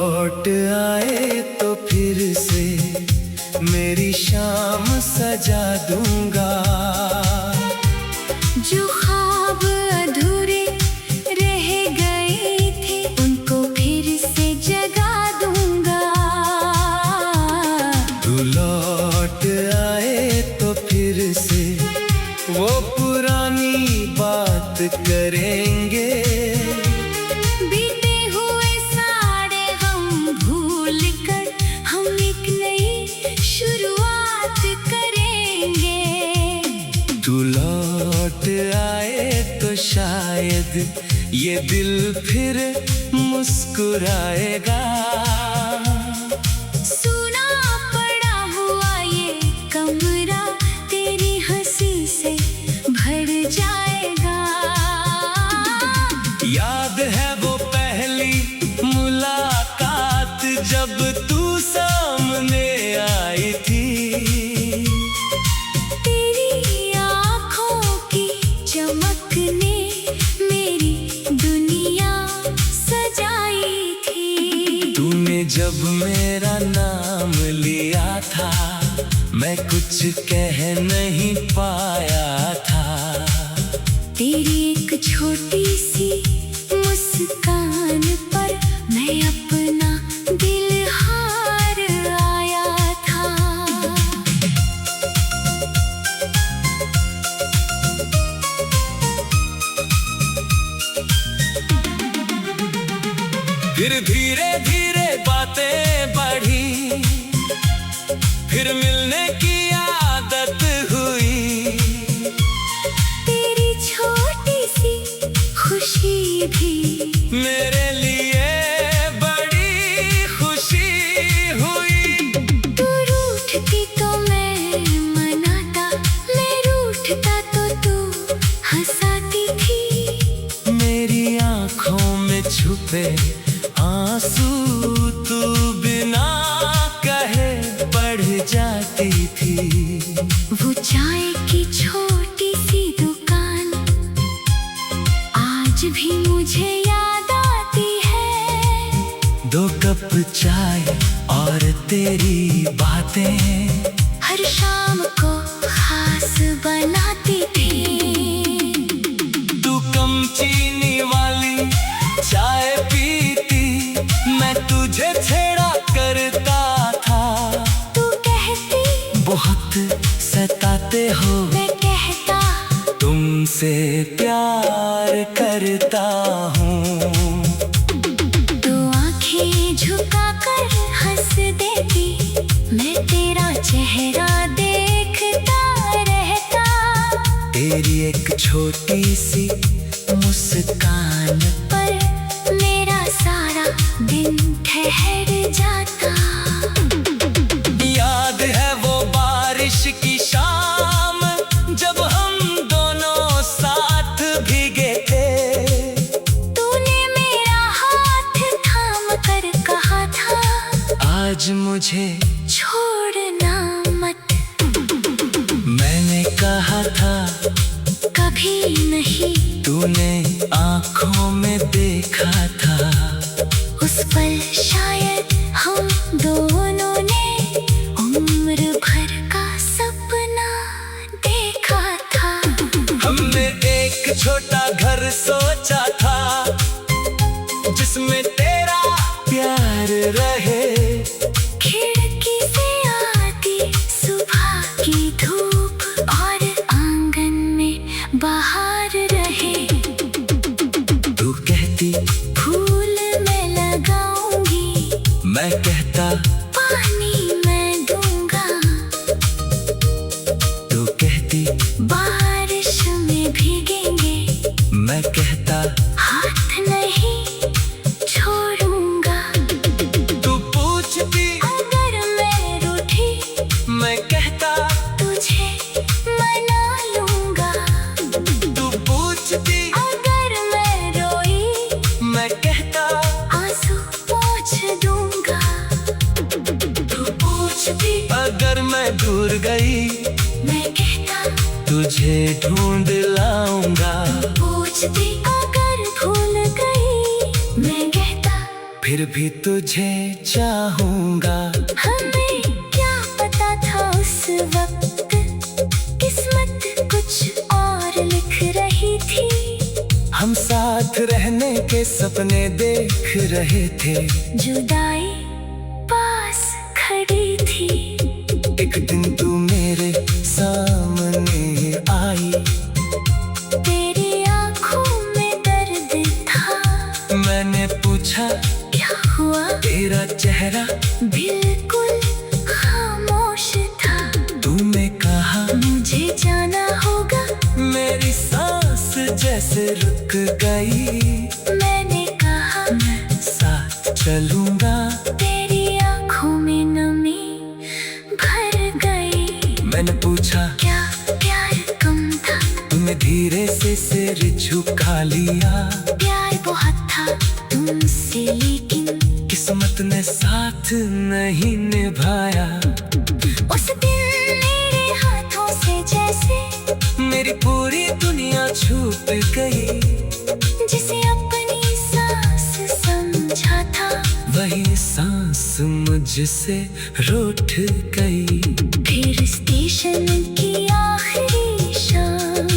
लौट आए तो फिर से मेरी शाम सजा दूंगा। जो ख्वाब अधूरे रह गए थे उनको फिर से जगा दूंगा। तू लौट आए तो फिर से वो पुरानी बात करेंगे। बीते हुए सारे गम भूल कर हम एक नई शुरुआत करेंगे। तू लौट आए तो शायद ये दिल फिर मुस्कुराएगा। सुना पड़ा हुआ ये कमरा तेरी हंसी से भर जाएगा। याद है वो पहली मुलाकात जब तू सामने आई थी। तेरी आँखों की चमक ने मेरी दुनिया सजाई थी। तूने जब मेरा नाम लिया था मैं कुछ कह नहीं पाया था। तेरी एक छोटी सी मुस्कान पर मैं अपना दिल हार आया था। फिर धीरे धीरे बातें बढ़ी, फिर मिलने की आदत हुई। तेरी छोटी सी खुशी भी मेरे लिए बड़ी खुशी हुई। तू रूठती तो मैं मनाता, मैं रूठता तो तू हंसाती थी। मेरी आँखों में छुपे आंसू तू बिना कहे बढ़ जाती थी। वो चाय की छोटी सी दुकान आज भी मुझे याद आती है। 2 कप चाय और तेरी बातें हर शाम को खास बनाती थी। तू कम चीनी वाली चाय पीती, मैं तुझे छेड़ा करता था। तू कहती बहुत सताते हो, मैं कहता तुमसे प्यार करता हूँ। तू आंखें झुका कर हंस देती, मैं तेरा चेहरा देखता रहता। तेरी एक छोटी सी मुस्कान पर मेरा सारा दिन ठहर जाता। याद है वो बारिश की शाम जब हम दोनों साथ भीगे थे। तूने मेरा हाथ थाम कर कहा था आज मुझे छोड़ना मत। मैंने कहा था कभी नहीं, तूने आँखों में देखा था। उस पल शायद हम दोनों ने उम्र भर का सपना देखा था। हमने एक छोटा घर सोचा था जिसमें तेरा प्यार रहे। खिड़की से आती सुबह की धूप और आंगन में बाहर रहे। तू कहती फूल मैं लगाऊंगी, मैं कहता पानी मैं दूंगा। तू कहती बारिश में भीगेंगे, मैं कहता हाथ नहीं छोड़ूंगा। तू पूछती अगर मैं रूठी, मैं कहता तुझे मना लूंगा। तू पूछती अगर मैं रोई, मैं कहता आंसू पोंछ दूंगा। तू पूछती अगर मैं दूर गई, मैं कहता तुझे ढूंढ लाऊंगा। पूछती अगर भूल गई, मैं कहता फिर भी तुझे चाहूंगा। हमें क्या पता था उस वक्त, किस्मत कुछ और लिख रही थी। हम साथ रहने के सपने देख रहे थे, जुदाई पास खड़ी थी। एक दिन तू मेरे सामने आई, तेरी आंखों में दर्द था। मैंने पूछा क्या हुआ, तेरा चेहरा बिल्कुल खामोश था। तूने कहा मुझे जाना होगा, मेरी सांस जैसे रुक गई। मैंने कहा मैं साथ चलूंगा। तेरी आंखों में नमी भर गई। मैंने पूछा क्या प्यार कम था, तूने धीरे से सिर झुका लिया। प्यार बहुत था तुमसे, लेकिन किस्मत ने साथ नहीं निभाया। उस दिन मेरे हाथों से जैसे मेरी पूरी दुनिया छूट गई। जिसे अपनी सांस समझा था, वही सांस मुझसे रूठ गई। फिर स्टेशन की आखिरी शाम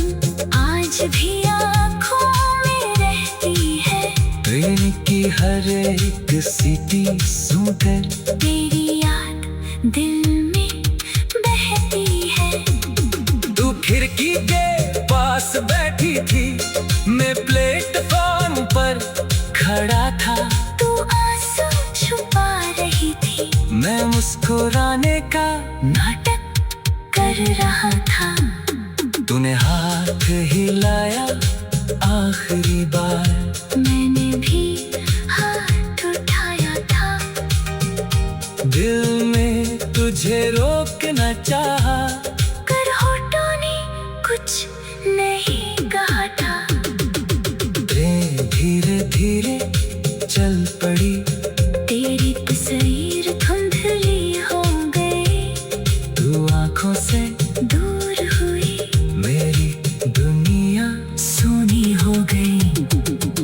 आज भी आँखों में रहती है। ट्रेन की हर एक सीटी सुनकर तेरी याद दिल में बहती है। तू खिड़की के पास बैठी थी, मैं प्लेटफॉर्म पर खड़ा था। तू आंसू छुपा रही थी, मैं मुस्कुराने का नाटक कर रहा था। तूने हाथ हिलाया आखिरी बार, मैंने भी हाथ उठाया था। दिल में तुझे रोकना चाहा, कर होठों ने कुछ नहीं कहा था। ट्रेन धीरे धीरे चल पड़ी। तेरी तस्वीर धुंधली हो गई, तू आंखों से दूर हुई। मेरी दुनिया सोनी हो गई।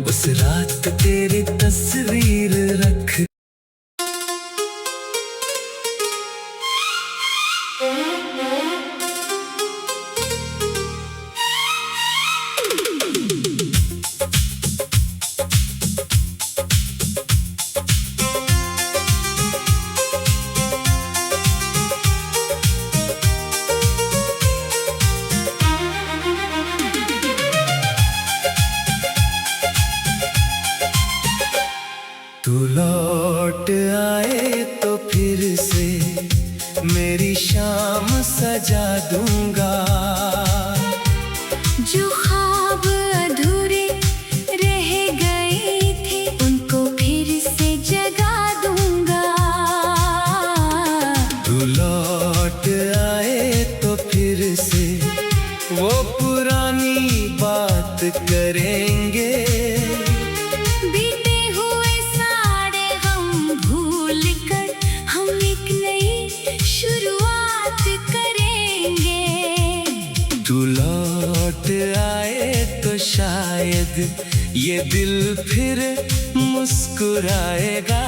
उस रात तेरी तस्वीर रख तू लौट आए तो फिर से मेरी शाम सजा दूंगा। जो ख्वाब अधूरे रह गए थे, उनको फिर से जगा दूंगा। तू लौट आए तो फिर से वो पुरानी बात करेंगे। बीते हुए सारे गम भूल कर हम एक नई शुरुआत करेंगे। तू लौट आए तो शायद ये दिल फिर मुस्कुराएगा।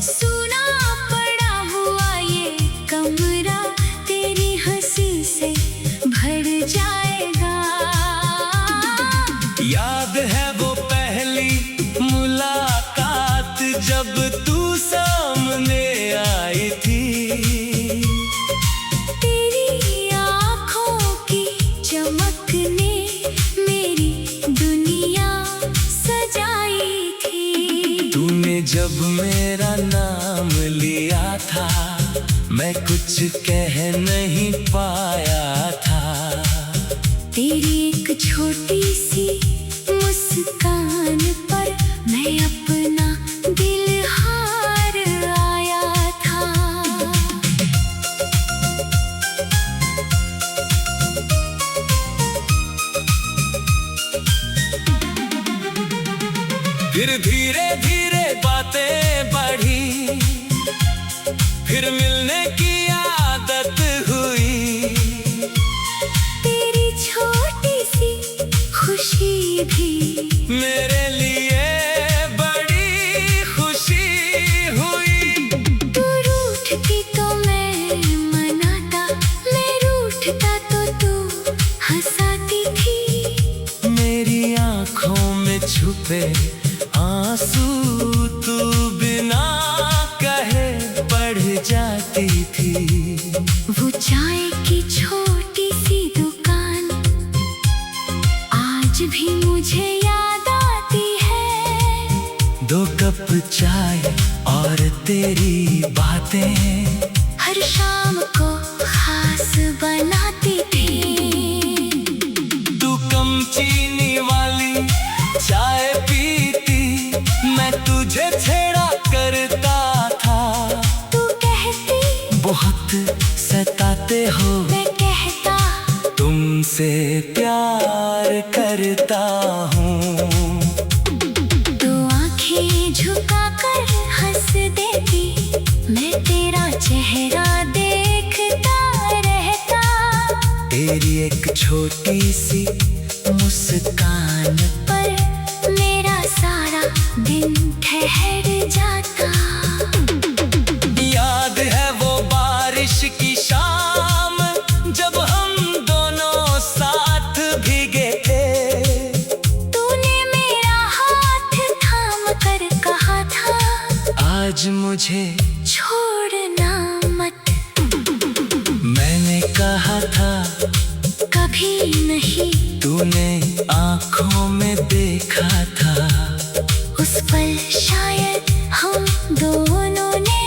सुना पड़ा हुआ ये कमरा तेरी हंसी से भर जाएगा। याद है वो पहली मुलाकात जब तू सामने आई थी। तेरी आँखों की चमक ने मेरी दुनिया सजाई थी। तूने जब मेरा नाम लिया था, मैं कुछ कह नहीं पाया था। तेरी एक छोटी सी मुस्कान पर मैं अपना दिल हार आया था। फिर धीरे धीरे बातें बढ़ी, फिर मिलने की आदत हुई। खुशी हुई। तू रूठती तो मैं मनाता, मैं रूठता तो तू हंसाती थी। मेरी आंखों में छुपे आंसू तू बिना कहे बढ़ जाती थी। वो चाय की छोटी सी दुकान आज भी मुझे याद आती है। 2 कप चाय और तेरी बातें हर शाम को खास बनाती थी। तू कम चीनी वाली चाय पीती, मैं तुझे छेड़ा करता था। तू कहती बहुत सताते हो, मैं कहता तुमसे प्यार करता हूँ। तू आंखें झुकाकर हंस देती, मैं तेरा चेहरा देखता रहता। तेरी एक छोटी सी मुस्कान पर मेरा सारा दिन ठहर जाता। याद है वो बारिश की शाम जब हम दोनों साथ भीगे थे। तूने मेरा हाथ थाम कर कहा था, आज मुझे छोड़ना मत। मैंने कहा था कभी नहीं, तूने आंखों में देखा था। उस पल शायद हम दोनों ने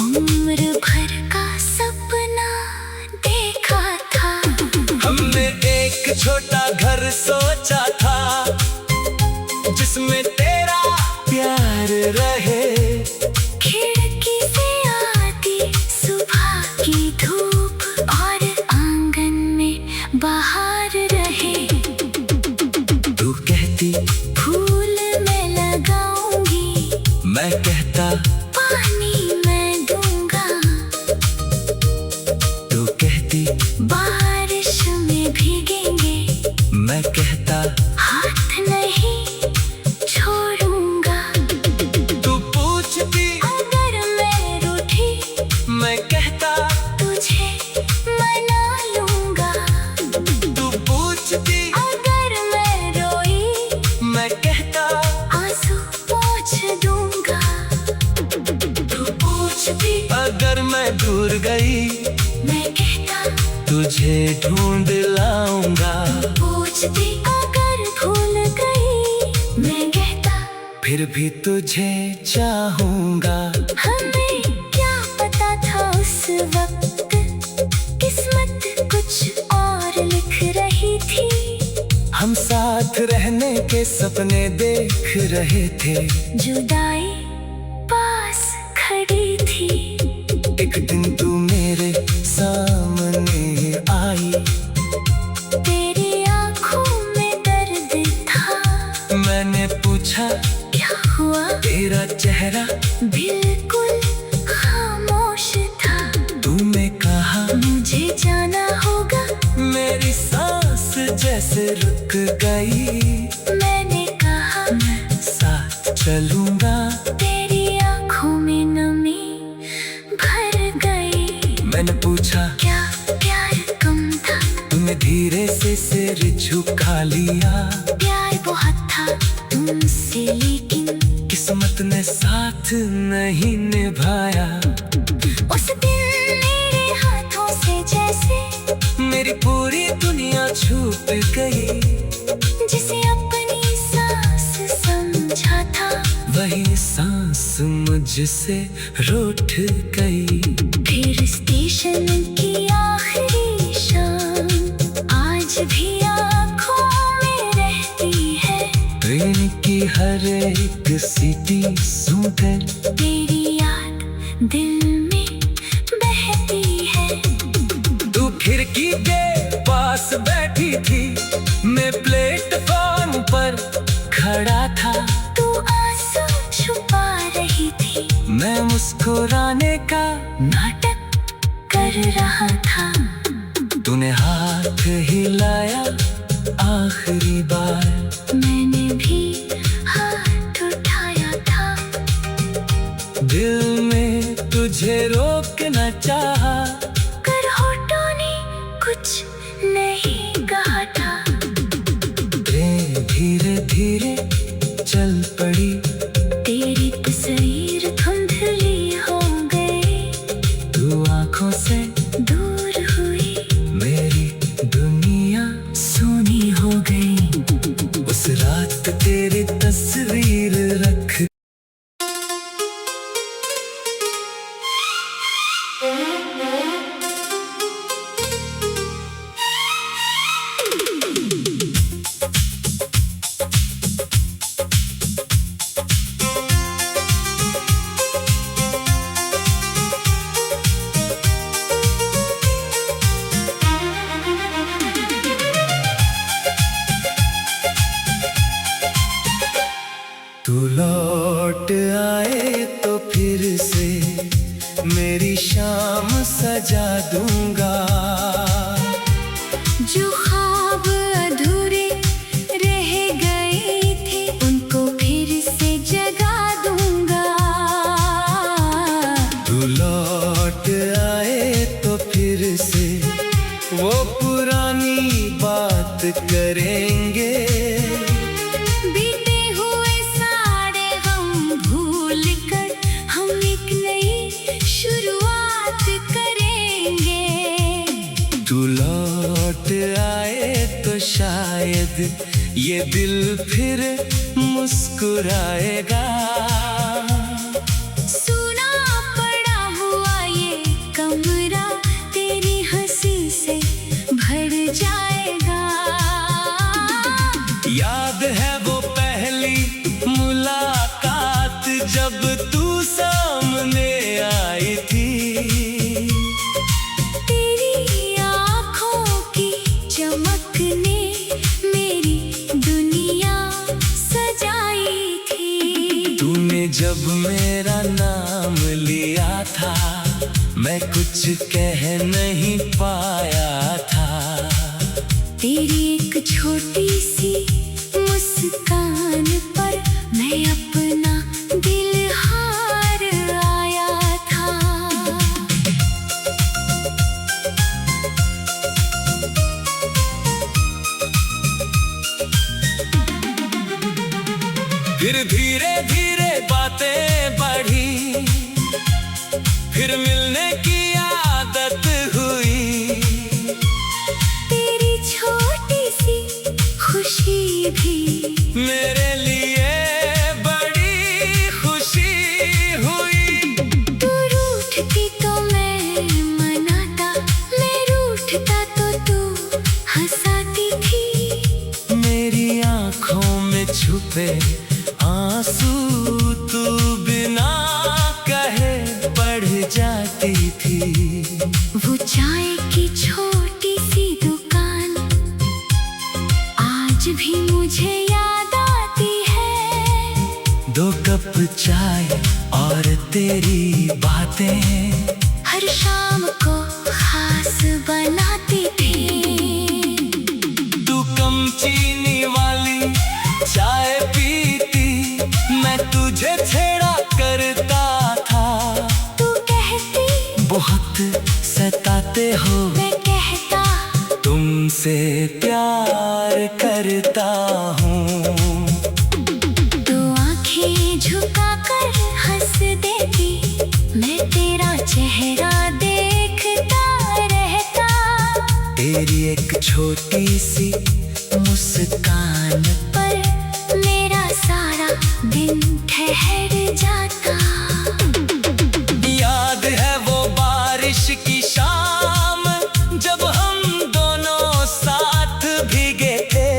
उम्र भर का सपना देखा था। हमने एक छोटा घर सोचा था जिसमें तेरा प्यार रहे। खिड़की से आती सुबह की धूप और आंगन में बाहर रहे। तू कहती फूल मैं लगाऊंगी, मैं कहता पानी मैं दूंगा। तू कहती बारिश में भीगेंगे, मैं कहता हाथ नहीं छोड़ूंगा। तू पूछती अगर मैं रूठी, मैं कहता तुझे मना लूंगा। तू पूछती अगर मैं रोई, मैं कहता आंसू पोंछ दूंगा। तू पूछती अगर मैं दूर गई, मैं कहता तुझे ढूंढ लाऊंगा। पूछती अगर भूल गई, मैं कहता फिर भी तुझे चाहूंगा। हमें क्या पता था उस वक्त, किस्मत कुछ और लिख रही थी। हम साथ रहने के सपने देख रहे थे। जुदाई पास खड़ी थी। एक दिन तू मेरे सामने आई, तेरी आंखों में दर्द था। मैंने पूछा क्या हुआ, तेरा चेहरा बिल्कुल खामोश था। तूने कहा मुझे जाना होगा, मेरी सांस जैसे रुक गई। मैंने कहा मैं साथ चलूंगा। तेरी आंखों में नमी भर गई। मैंने पूछा क्या प्यार कम था, तूने धीरे से सिर झुका लिया। प्यार बहुत था तुमसे, लेकिन किस्मत ने साथ नहीं निभाया। उस दिन मेरे हाथों से जैसे मेरी पूरी दुनिया छूट गई। जिसे अपनी सांस समझा था, वही सांस मुझसे रूठ गई। फिर स्टेशन की आखिरी शाम आज भी आँखों में रहती है। ट्रेन की हर एक सीटी सुनकर तेरी याद दिल में बहती है। तू खिड़की के पास बैठी थी, मैं प्लेटफॉर्म पर खड़ा था। तू आंसू छुपा रही थी, मैं मुस्कुराने का नाटक कर रहा था। तूने हाथ हिलाया आखिरी बार। मैंने भी हाथ उठाया था। दिल में तुझे रोकना चाहा, कर होठों ने कुछ नहीं कहा था। धीरे धीरे चल पड़ी, तेरी तस्वीर धुंधली हो गई, तू आंखों से दूर हुई, मेरी दुनिया सोनी हो गई। उस रात तेरी तस्वीर रख। तू लौट आए तो फिर से मेरी शाम सजा दूंगा। जो ख्वाब अधूरे रह गए थे उनको फिर से जगा दूंगा। तू लौट आए तो फिर से वो पुरानी बात करेंगे। बीते हुए सारे गम भूल कर हम एक नई शुरुआत करेंगे। तू लौट आए तो शायद ये दिल फिर मुस्कुराएगा। सुना पड़ा हुआ ये कमरा तेरी हंसी से भर जाएगा। याद है वो पहली मुलाकात जब तू सामने आई थी। तेरी आँखों की चमक ने मेरी दुनिया सजाई थी। तूने जब मेरा नाम लिया था मैं कुछ कह नहीं पाया था। तेरी एक छोटी सी मुस्कान पर मैं अपना दिल हार आया था। फिर धीरे धीरे बातें बढ़ी, फिर मिलने की आदत हुई। तेरी छोटी सी खुशी भी मेरे लिए बड़ी खुशी हुई। तू रूठती तो मैं मनाता, मैं रूठता तो तू हंसाती थी। मेरी आंखों में छुपे आंसू तू बिना कहे बढ़ जाती थी। वो चाय की छोटी सी दुकान आज भी मुझे याद आती है। 2 कप चाय और तेरी बातें हर शाम को खास बनाती थी। तू कम चीनी वाली चाय पीती, मैं तुझे छेड़ा करता था। तू कहती बहुत सताते हो, मैं कहता तुमसे प्यार करता हूँ। तू आंखें झुकाकर हंस देती, मैं तेरा चेहरा देखता रहता। तेरी एक छोटी सी मुस्कान पर मेरा सारा दिन ठहर जाता। याद है वो बारिश की शाम जब हम दोनों साथ भीगे थे।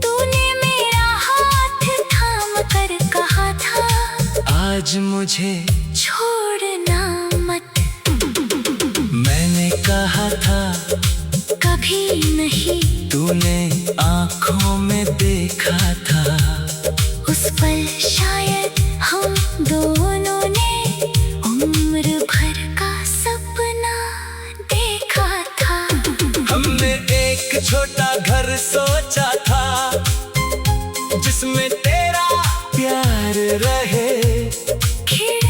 तूने मेरा हाथ थाम कर कहा था, आज मुझे छोड़ना मत। मैंने कहा था कभी नहीं, तूने आंखों में देखा था। उस पल शायद हम दोनों ने उम्र भर का सपना देखा था। हमने एक छोटा घर सोचा था जिसमें तेरा प्यार रहे। खिड़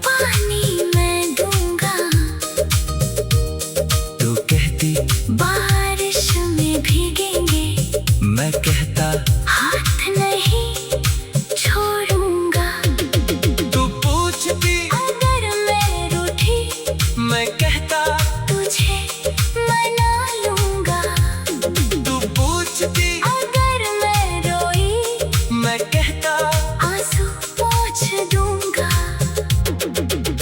पानी मैं दूंगा। तू कहती बारिश में भीगेंगे, मैं कहता हाथ नहीं छोड़ूंगा। तू पूछती अगर मैं रूठी, मैं कहता तुझे मना लूंगा। तू पूछती अगर मैं रोई, मैं कहता आंसू पोंछ दूंगा।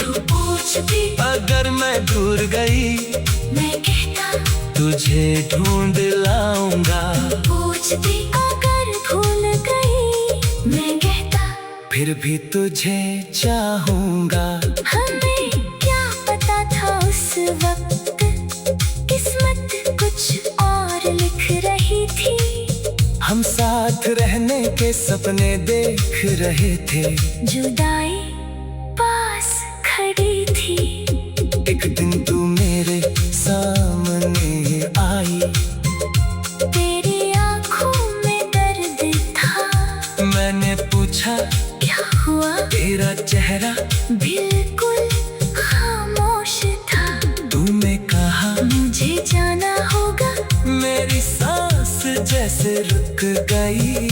तू पूछती अगर मैं दूर गई, मैं कहता तुझे ढूंढ लाऊंगा। पूछती अगर भूल गई, मैं कहता फिर भी तुझे चाहूंगा। हमें क्या पता था उस वक्त, किस्मत कुछ और लिख रही थी। हम साथ रहने के सपने देख रहे थे। जुदाई पास खड़ी थी। एक दिन तू मेरे सामने आई, तेरी आंखों में दर्द था। मैंने पूछा क्या हुआ, तेरा चेहरा बिल्कुल खामोश था। तूने कहा मुझे जाना होगा, मेरी सांस जैसे रुक गई।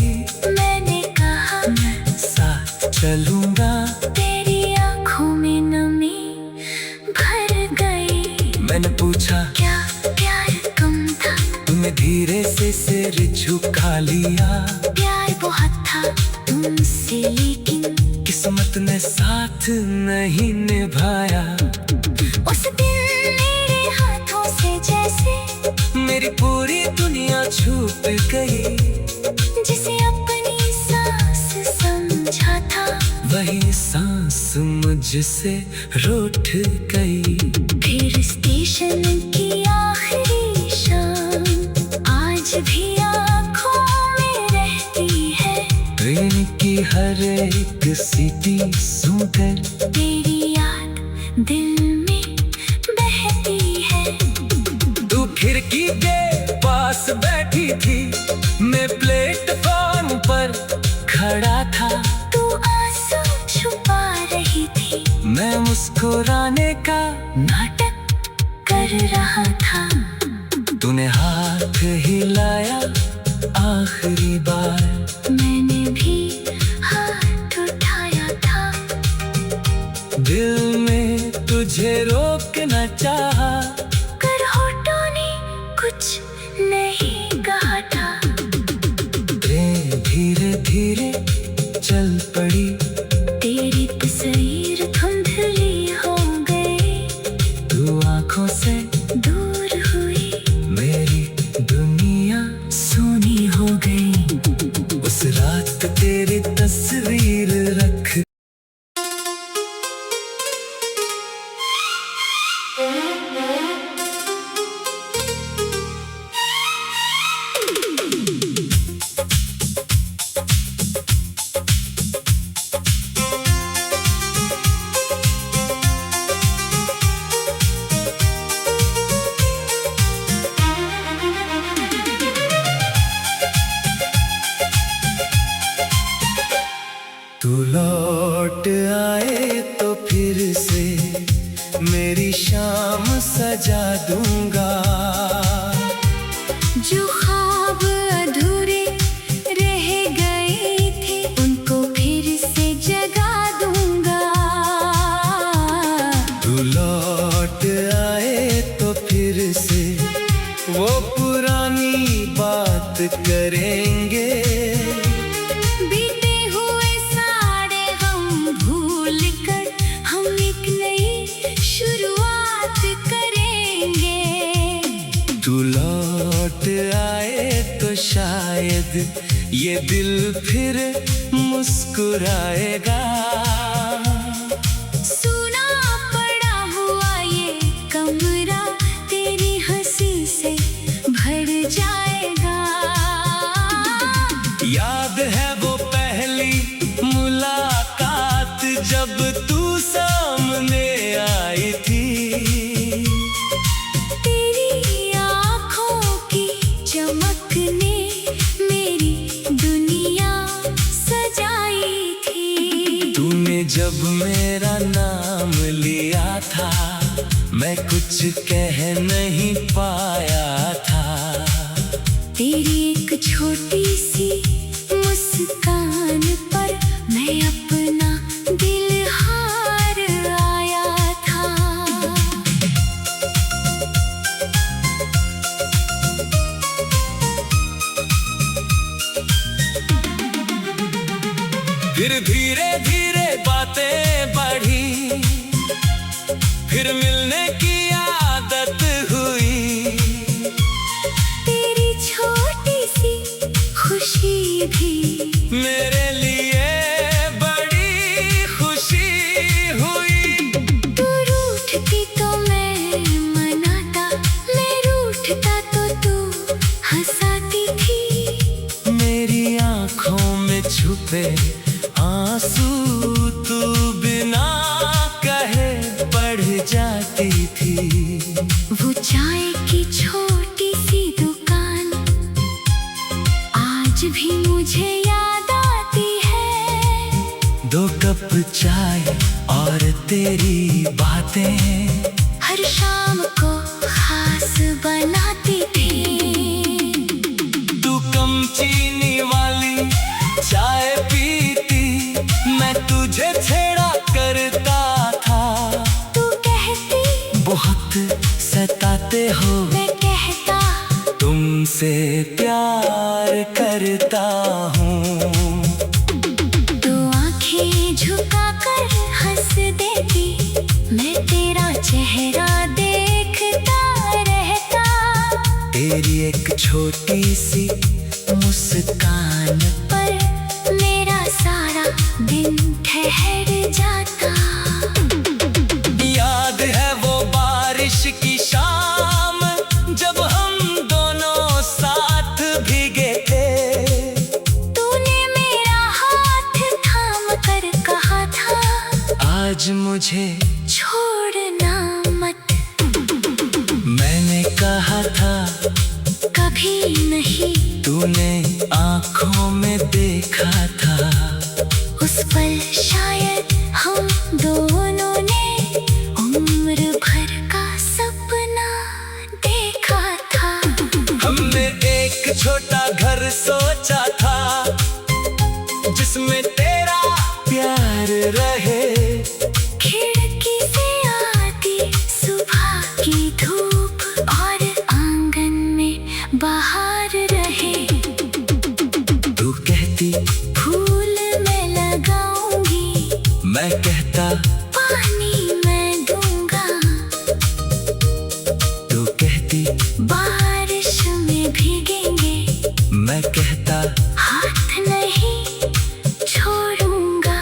मैंने कहा मैं साथ चलूंगा। तेरी आंखों में नमी भर गई। मैंने पूछा क्या प्यार कम था, तूने धीरे से सिर झुका लिया। प्यार बहुत था तुमसे, लेकिन किस्मत ने साथ नहीं निभाया। उस दिन मेरे हाथों से जैसे मेरी पूरी दुनिया छूट गई। जिसे अपनी सांस समझा था, वही सांस मुझसे रूठ गई। फिर स्टेशन की आखिरी शाम आज भी आँखों में रहती है। ट्रेन की हर एक सीटी सुनकर तेरी याद दिल में बहती है। तू खिड़की के पास बैठी थी, मैं प्लेटफॉर्म पर खड़ा था। तू आंसू छुपा रही थी, मैं मुस्कुराने का नाटक कर रहा था। तूने हाथ हिलाया आखिरी बार। मैंने भी हाथ उठाया था। दिल में तुझे रोकना चाहा, कर होठों ने कुछ नहीं कहा था। ट्रेन धीरे धीरे चल पड़ी। तेरी तस्वीर धुंधली हो गई, तू आंखों से दूर हुई। मेरी दुनिया सोनी हो गई। उस रात तेरी तस्वीर रख। तू लौट आए तो फिर से मेरी शाम सजा दूंगा। जो ख्वाब अधूरे रह गए थे, उनको फिर से जगा दूंगा। तू लौट आए तो फिर से वो पुरानी बात करेंगे। बीते हुए सारे गम भूल कर हम एक नई शुरुआत करेंगे। तू लौट आए तो शायद ये दिल फिर मुस्कुराएगा। सुना पड़ा हुआ ये कमरा तेरी हंसी से भर जाएगा। याद है वो पहली मुलाकात जब तू सामने आई थी। तेरी आँखों की चमक ने मेरी दुनिया सजाई थी। तूने मैं कुछ कह नहीं पाया था। तेरी एक छोटी सी मुस्कान पर मैं अपना दिल हार आया था। फिर धीरे धीरे बातें बढ़ी, फिर मिलने की आदत हुई। तेरी छोटी सी खुशी भी मेरे लिए बड़ी खुशी हुई। तू रूठती तो मैं मनाता, मैं रूठता तो तू हंसाती थी। मेरी आँखों में छुपे आंसू तू बिना कहे पढ़ जाती थी। वो चाय की छोटी सी दुकान आज भी मुझे याद आती है। 2 कप चाय और तेरी बातें हर शाम को खास बनाती थी। तू कम चीनी वाली चाय पीती, मैं तुझे छेड़ा करता था। तू कहती बहुत सताते हो, मैं कहता तुमसे प्यार करता हूँ। तू आंखें झुकाकर हंस देती, मैं तेरा चेहरा देखता रहता। तेरी एक छोटी सी मुस्कान पर मेरा सारा दिन ठहर जाता। याद है वो बारिश की शाम, जब हम दोनों साथ भीगे थे। तूने मेरा हाथ थाम कर कहा था, आज मुझे छोड़ना मत। मैंने कहा था कभी नहीं, तूने आँखों में देखा था। उस पल शायद हम दोनों ने उम्र भर का सपना देखा था। हमने एक छोटा घर सोचा था, जिसमें तेरा प्यार रहे। खिड़की से आती सुबह की धूप और आंगन में बाहर रहे। तू कहती फूल मैं लगाऊंगी, मैं कहता पानी मैं दूंगा। तू कहती बारिश में भीगेंगे, मैं कहता हाथ नहीं छोड़ूंगा।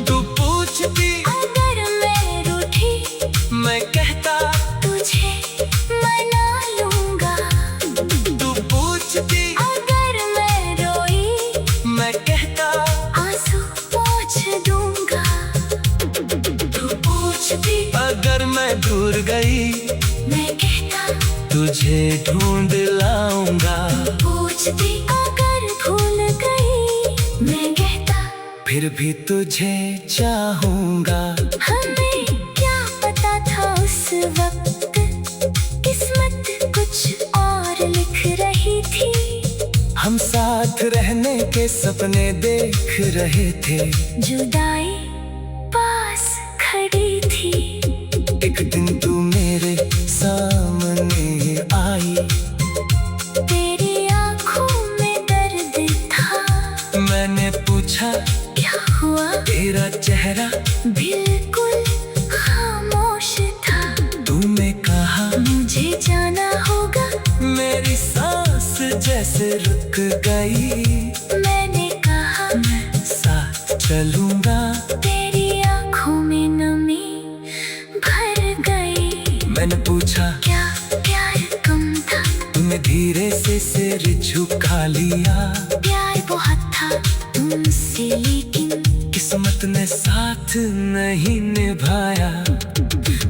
तू पूछती अगर मैं रूठी, मैं कहता तुझे मना लूंगा। तू पूछती अगर मैं रोई, मैं कहता आंसू पोंछ दूंगा। तू पूछती अगर मैं दूर गई, मैं कहता तुझे ढूंढ लाऊंगा। पूछती अगर भूल गई, मैं कहता फिर भी तुझे चाहूंगा। हमें क्या पता था उस वक्त, किस्मत कुछ और लिख रही थी। हम साथ रहने के सपने देख रहे थे। जुदाई पास खड़ी थी। एक दिन तू मेरे सामने आई, तेरी आंखों में दर्द था। मैंने पूछा क्या हुआ, तेरा चेहरा बिल्कुल खामोश था। तूने कहा मुझे जाना होगा, मेरी सांस जैसे रुक गई। मैंने कहा मैं साथ चलूंगा। तेरी आंखों में नमी भर गई। मैंने पूछा क्या प्यार कम था, तूने धीरे से सिर झुका लिया। प्यार बहुत था तुमसे, लेकिन किस्मत ने साथ नहीं निभाया।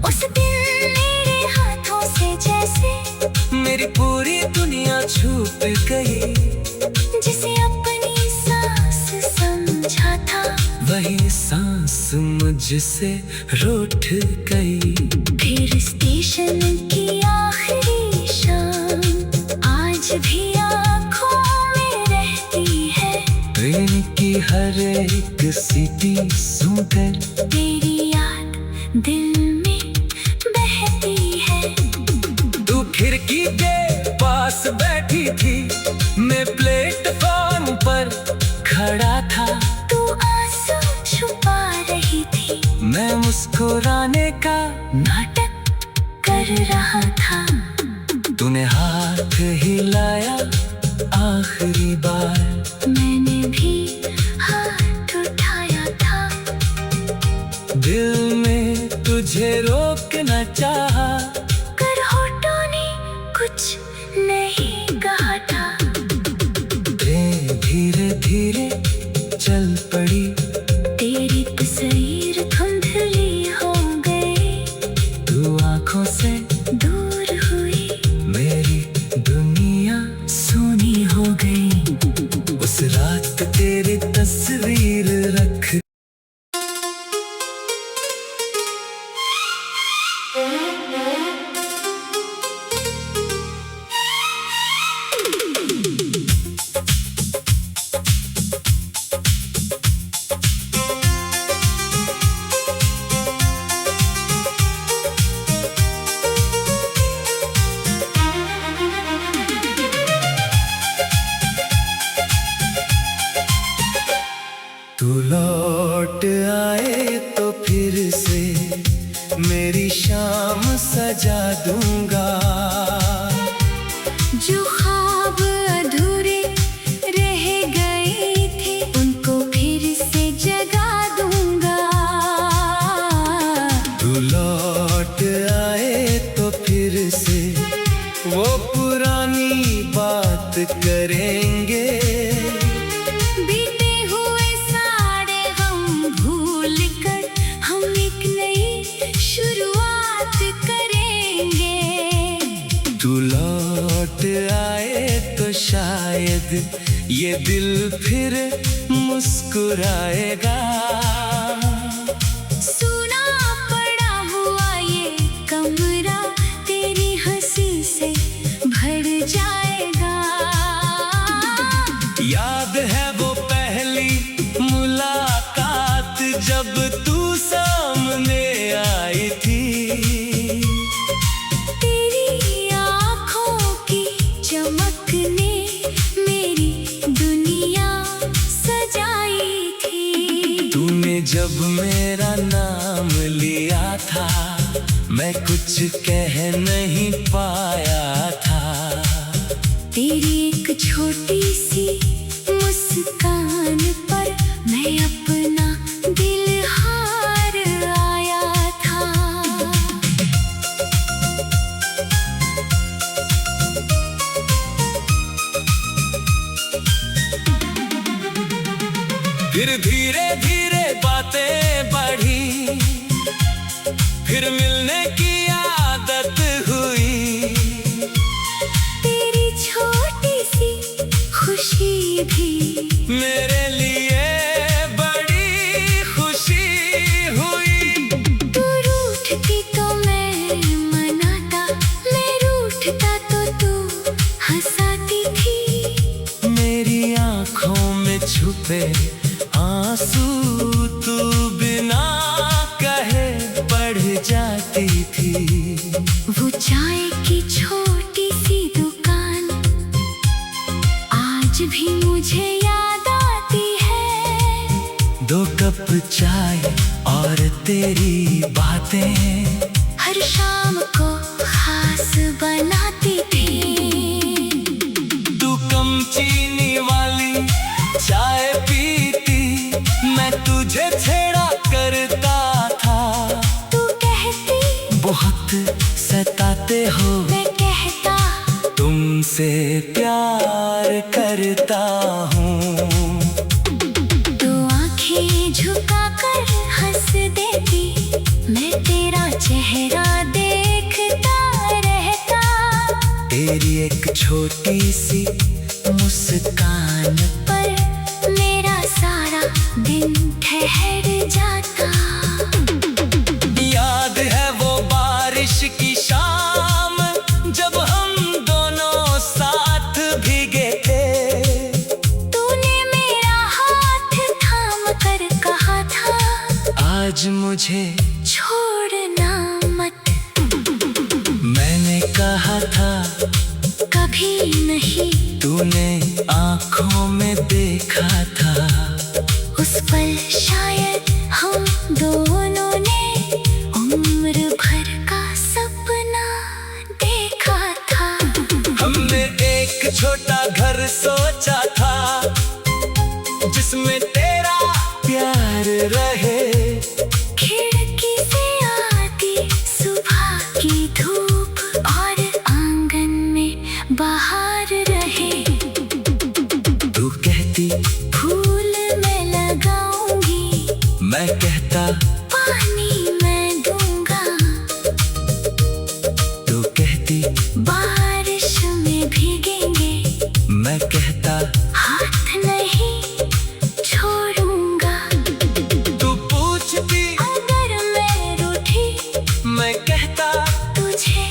उस दिन मेरे हाथों से जैसे मेरी पूरी दुनिया छूट गई। जिसे अपनी सांस समझा था, वही सांस मुझसे रूठ गई। फिर जश्न की आखिरी शाम आज भी आँखों में रहती है। ट्रेन की हर एक सीटी सुनकर तेरी याद दिल में बहती है। तू खिड़की के पास बैठी थी, मैं प्लेटफॉर्म पर खड़ा था। तू आंसू छुपा रही थी, मैं मुस्कुराने का नाटक कर रहा था। तूने हाथ हिलाया आखिरी बार, मैंने भी हाथ उठाया था। दिल में तुझे रोकना चाहा, कर होठों ने कुछ नहीं कहा था। ट्रेन धीरे धीरे चल पड़ी, तेरी तस्वीर धुंधली हो गई, तू आंखों से दूर हुई, मेरी दुनिया सोनी हो गई। उस रात तेरी तस्वीर रख। तू लौट आए तो फिर से मेरी शाम सजा दूंगा। जो ख्वाब अधूरे रह गए थे, उनको फिर से जगा दूंगा। तू लौट आए तो फिर से वो पुरानी बात करेंगे। बीते हुए सारे गम भूल कर हम एक नई शुरुआत करेंगे। तू लौट आए तो शायद ये दिल फिर मुस्कुराएगा। सुना पड़ा हुआ ये कमरा तेरी हंसी से भर जाएगा। याद है वो पहली मुलाकात जब तू सामने आई थी। तेरी आँखों की चमक ने मेरी दुनिया सजाई थी। तूने जब मेरा नाम लिया था, मैं कुछ कह नहीं पाया था। तेरी एक छोटी सी मुस्कान पर मैं अपना दिल हार आया था। फिर धीरे धीरे बातें बढ़ी, फिर मिलने की आदत हुई। तेरी छोटी सी खुशी भी मेरे लिए बड़ी खुशी हुई। तू रूठती तो मैं मनाता, मैं रूठता तो तू हंसाती थी। मेरी आंखों में छुपे आंसू तू बिना कहे बढ़ जाती थी। वो चाय की छोटी सी दुकान आज भी मुझे याद आती है। 2 कप चाय और तेरी बातें हर शाम को खास बनाती थी। तू कम चीनी वाली चाय पीती, मैं तुझे छेड़ा करता था। तू कहती बहुत सताते हो, मैं कहता तुमसे प्यार करता हूँ। तू आंखें झुका कर हंस देती, मैं तेरा चेहरा देखता रहता। तेरी एक छोटी सी मुस्कान पर मेरा सारा दिन ठहर जाता। याद है वो बारिश की शाम सीटी। बारिश में भीगेंगे, मैं कहता हाथ नहीं छोड़ूंगा। तू पूछती अगर मैं रूठी, मैं कहता तुझे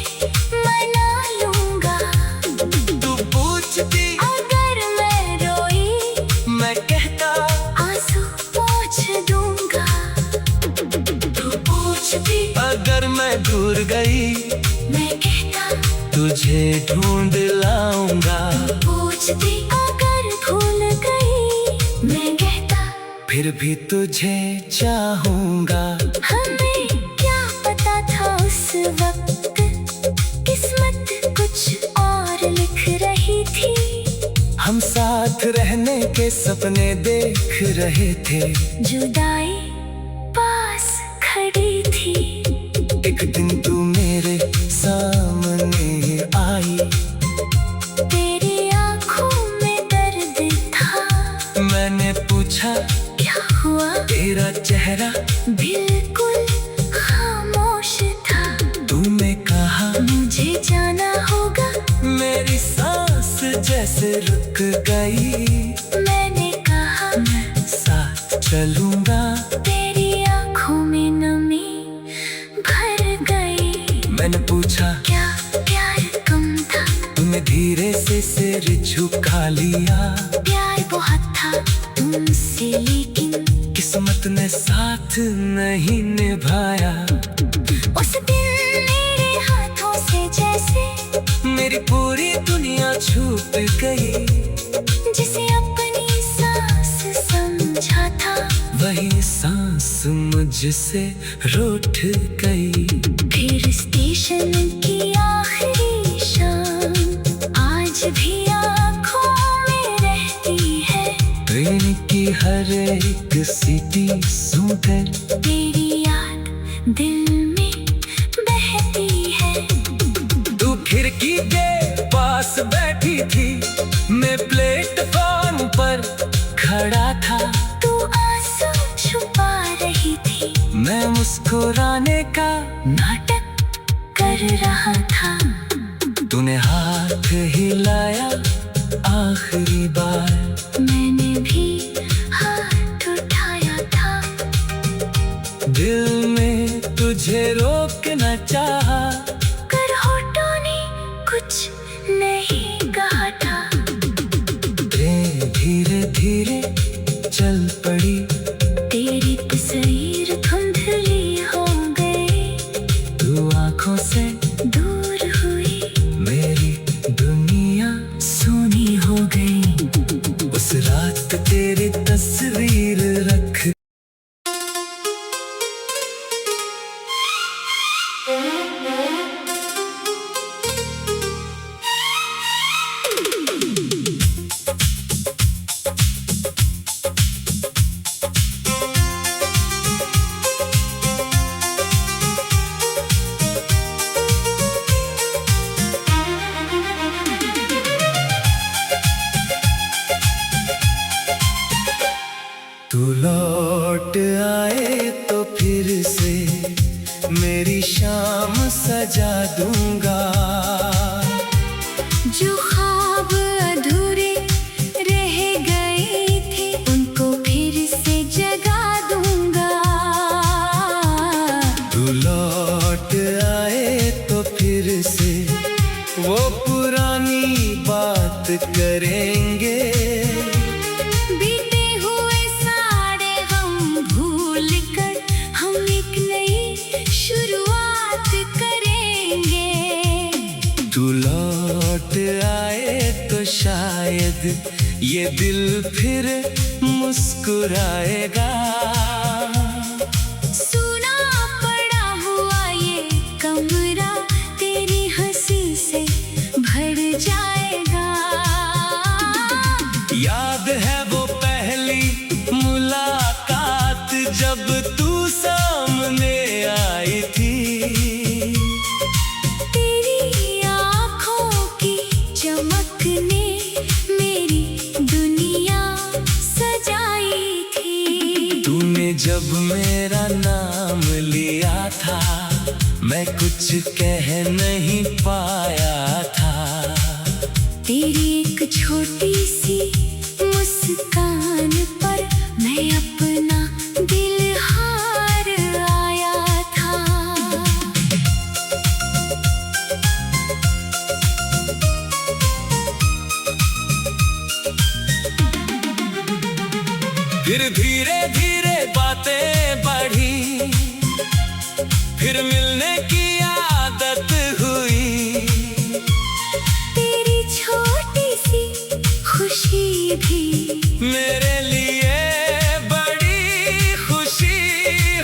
मना लूंगा। तू पूछती अगर मैं रोई, मैं कहता आंसू पोंछ दूंगा। तू पूछती अगर मैं दूर गई, मैं कहता तुझे ढूंढ लाऊंगा। पूछती अगर भूल गई, मैं कहता फिर भी तुझे चाहूंगा। हमें क्या पता था उस वक्त, किस्मत कुछ और लिख रही थी। हम साथ रहने के सपने देख रहे थे। जुदाई पास खड़ी थी। एक दिन तू मेरे सामने आई, तेरी आंखों में दर्द था। मैंने पूछा क्या हुआ, तेरा चेहरा बिल्कुल खामोश था। तूने कहा मुझे जाना होगा, मेरी सांस जैसे रुक गई। मैंने कहा मैं साथ चलूंगा। तेरी आंखों में नमी भर गई। मैंने पूछा क्या प्यार कम था, तूने धीरे से सिर झुका लिया। प्यार बहुत था तुमसे, लेकिन किस्मत ने साथ नहीं निभाया। उस दिन मेरे हाथों से जैसे मेरी पूरी दुनिया छूट गई। जिसे अपनी सांस समझा था, वही सांस मुझसे रूठ गई। फिर स्टेशन की आखिरी शाम आज भी आँखों में रहती है। ट्रेन की हर एक सीटी सुनकर तेरी याद दिल में बहती है। तू खिड़की के पास बैठी थी, मैं प्लेटफॉर्म पर खड़ा था। तू आंसू छुपा रही थी, मैं मुस्कुराने का नाटक कर रहा था। तूने हाथ हिलाया आखिरी बार, मैंने भी हाथ उठाया था। दिल में तुझे रोकना चाहा। कर होठों ने कुछ नहीं कहा था। धीरे धीरे चल पड़ी, तेरी तस्वीर धुंधली हो गई। तू आंखों से दूर हुई, मेरी दुनिया सोनी हो गई। उस रात तेरी तस्वीर रख तू लौट आए तो फिर से मेरी शाम सजा दूंगा। जो ख्वाब अधूरे रह गए थे, उनको फिर से जगा दूंगा। तू लौट आए तो फिर से वो पुरानी बात करेंगे। बीते हुए सारे गम भूल कर हम एक नई शुरुआत करेंगे। तू लौट आए तो शायद ये दिल फिर मुस्कुराएगा। सुना पड़ा हुआ ये कमरा तेरी हंसी से भर जाएगा। याद है वो पहली मुलाकात जब तू सामने आई थी। तेरी आँखों की चमक ने मेरी दुनिया सजाई थी। तूने मैं कुछ कह नहीं पाया था। तेरी एक छोटी सी मुस्कान पर मैं अपना दिल हार आया था। फिर धीरे धीरे बातें बढ़ी, फिर मिलने की आदत हुई। तेरी छोटी सी खुशी भी मेरे लिए बड़ी खुशी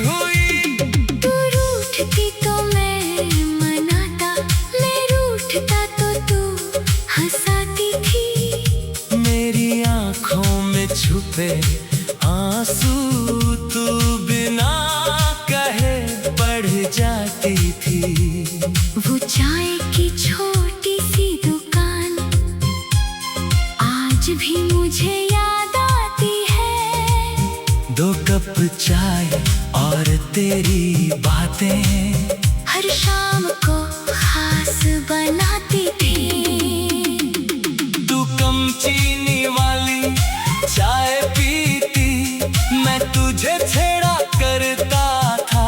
हुई। तू रूठती तो मैं मनाता, मैं रूठता तो तू हंसाती थी। मेरी आंखों में छुपे आंसू तू बिना कहे बढ़ जाती थी। वो चाय की छोटी सी दुकान आज भी मुझे याद आती है। 2 कप चाय और तेरी बातें हर शाम को खास बनाती थी। तू कम चीनी वाली चाय पीती, मैं तुझे छेड़ा करता था।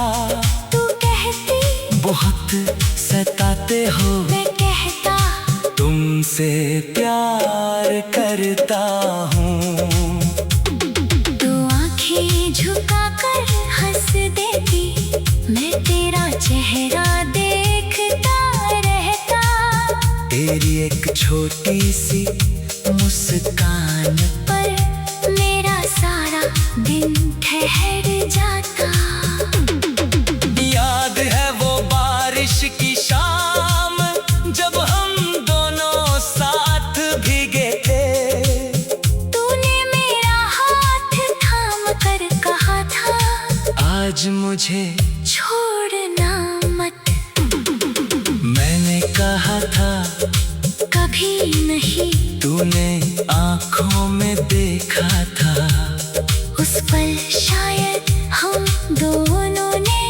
तू कहती बहुत सताते हो, मैं कहता तुमसे प्यार करता हूँ। तू आंखें झुकाकर हंस देती, मैं तेरा चेहरा देखता रहता। तेरी एक छोटी सी मुस्कान पर मेरा सारा दिन ठहर जाता। याद है वो बारिश की शाम, जब हम दोनों साथ भीगे थे। तूने मेरा हाथ थाम कर कहा था, आज मुझे छोड़ना मत। मैंने कहा था कभी नहीं, तूने आंखों में देखा था। उस पल शायद हम दोनों ने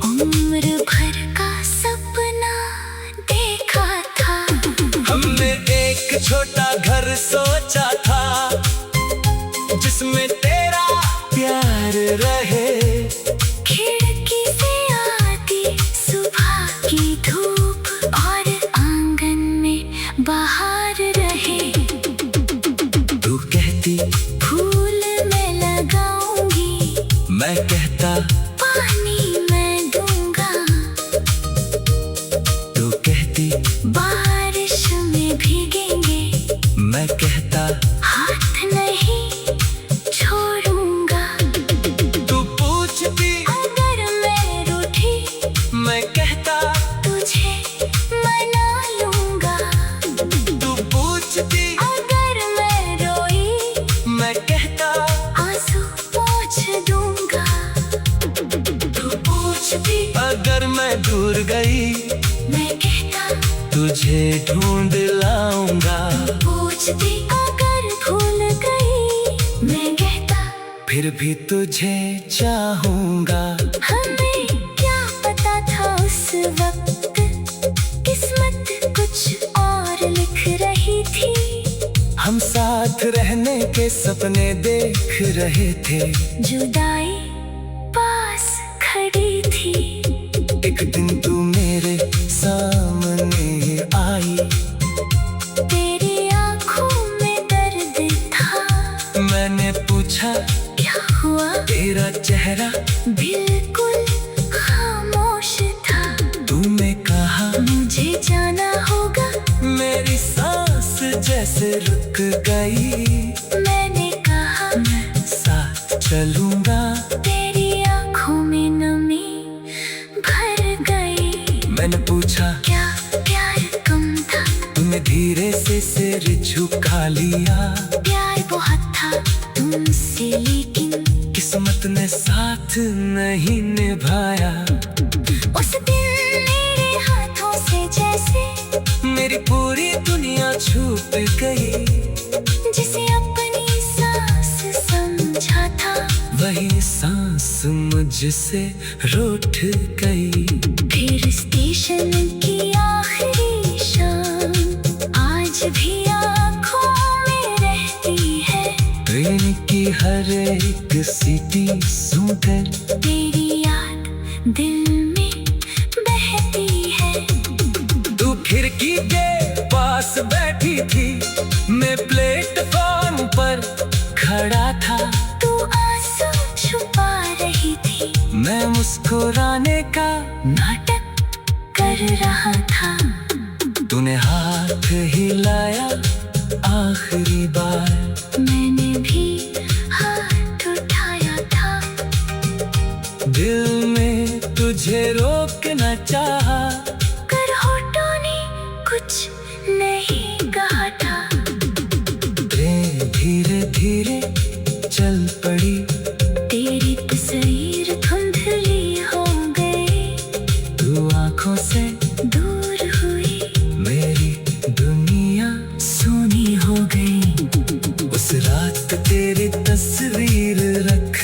उम्र भर का सपना देखा था। हमने एक छोटा घर सोचा था, जिसमें तेरा प्यार रहे। खिड़की से आती सुबह की धूप और आंगन में बाहर रहे। तू कहती फूल मैं लगाऊंगी, मैं कहता पानी मैं दूंगा। तू कहती बारिश में भीगेंगे, मैं कहता हाथ नहीं छोड़ूंगा। तू पूछती अगर मैं रूठी, मैं कहता तुझे मना लूंगा। तू पूछती अगर मैं रोई, मैं कहता आंसू पोंछ दूंगा। तू पूछती अगर मैं दूर गई, मैं कहता तुझे ढूंढ लाऊंगा। पूछती अगर भूल गई, मैं कहता फिर भी तुझे चाहूंगा। हमें क्या पता था उस वक्त, किस्मत कुछ और लिख रही थी। हम साथ रहने के सपने देख रहे थे। जुदाई पास खड़ी थी। एक दिन तू मेरे सामने आई, तेरी आंखों में दर्द था। मैंने पूछा क्या हुआ, तेरा चेहरा बिल्कुल खामोश था। तूने कहा मुझे जाना होगा, मेरी सांस जैसे रुक गई। मैंने कहा मैं साथ चलूंगा। तेरी आंखों में नमी भर गई। मैंने पूछा क्या प्यार कम था, तूने धीरे से सिर झुका लिया। प्यार बहुत था तुमसे, लेकिन किस्मत ने साथ नहीं निभाया। उस दिन मेरे हाथों से जैसे मेरी पूरी दुनिया छूट गई। जिसे अपनी सांस समझा था, वही सांस मुझसे रूठ गई। फिर इस खिड़की के पास बैठी थी, मैं प्लेटफॉर्म पर खड़ा था। तू आंसू छुपा रही थी, मैं मुस्कुराने का नाटक कर रहा था। तूने हाथ हिलाया आखिरी बार, मैंने भी हाथ उठाया था। दिल में तुझे रोकना चाहा, कर होठों ने कुछ नहीं कहा था। ट्रेन धीरे धीरे चल पड़ी, तेरी तस्वीर धुंधली हो गई, तू आंखों से दूर हुई, मेरी दुनिया सोनी हो गई। उस रात तेरी तस्वीर रख।